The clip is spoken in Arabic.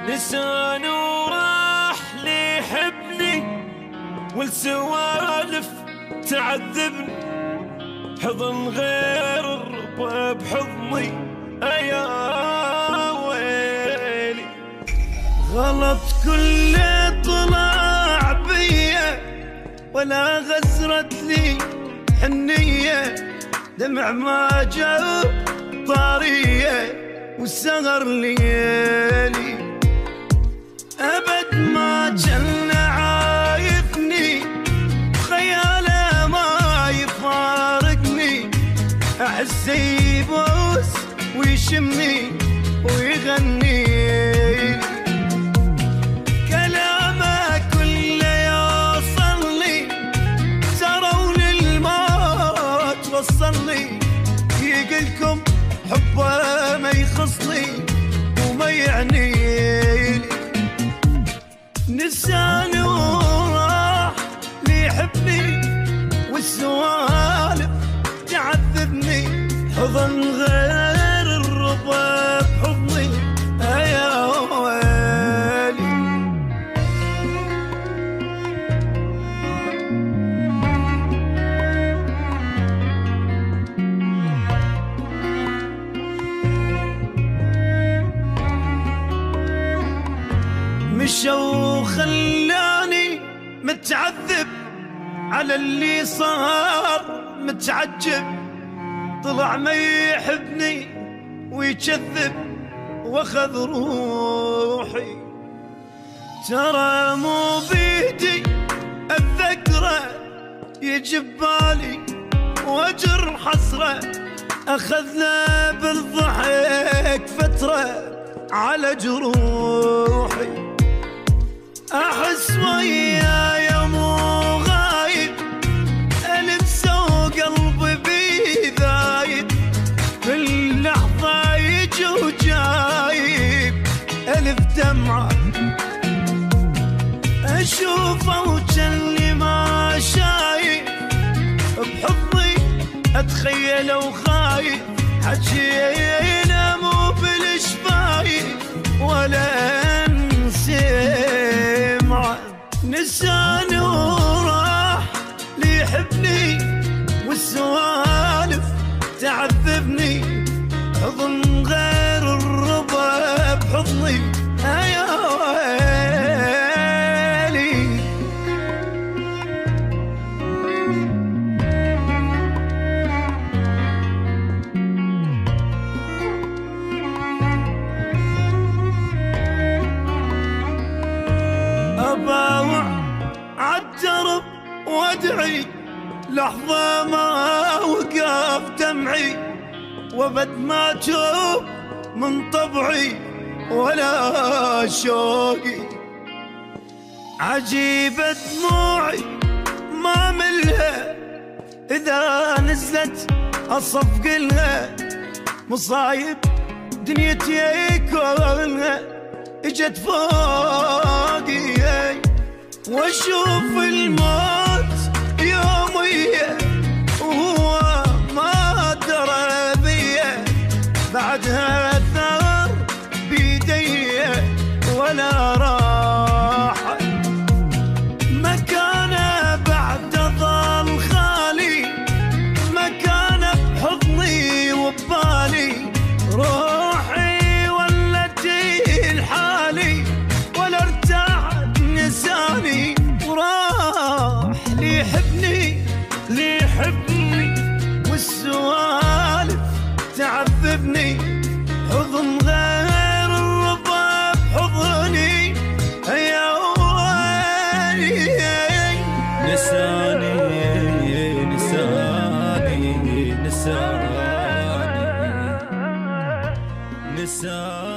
لسان وراح ليحبني والسوالف تعذبني، حضن غير الربا بحضني يا ويلي. غلط كله طلع بيا ولا غزرت لي حنية، دمع ما جاب طارية والسهر ليالي. أبد ما جن عايفني خياله ما يفارقني، أحس يبوس ويشمني ويغني. كلامه كله يوصلني، سروا للموت وصلني. يقلكم حبه ما يخصني وما يعنيني. نساني وراح ليحبني والسوالف تعذبني، حضن غير الرضا بحضني يا ويلي. مشى وخلاني متعذب على اللي صار متعجب، طلع ما يحبني ويكذب واخذ روحي. ترى مو بيدي اتذكره يجي ببالي واجر حسره، اخذنا بالضحك فتره على جروحي. احس وياي مو غايب، ألمسه وقلبي بيذايب، كل لحظة يجي وجايب ألف دمعة. أشوفه وجني ما شايف بحضني، أتخيله وخايف، حجينا مو بالشفايف ولا سمعه. نساني وراح ليحبني والسوالف تعذبني، حضن غير الرضا بحضني يا ويلي. أباوع عالدرب وادعي، لحظة ما وقف دمعي، وابد ما تشوف من طبعي ولا شوقي. عجيبة دموعي ما ملها، إذا نزلت أصفق لها. مصايب دنيتي كلها اجت فوقي، واشوف الموت يوميا وهو ما درى بيا، بعدها ثار بيدي ولا راح. مكانه بعد ظل خالي، مكانه بحضني وبالي. روحي ولت لحالي ولا ارتاحت نساني، وراح ليحبني والسوالف تعذبني، حضن غير الرضا بحضني يا ويلي. نساني نساني نساني نساني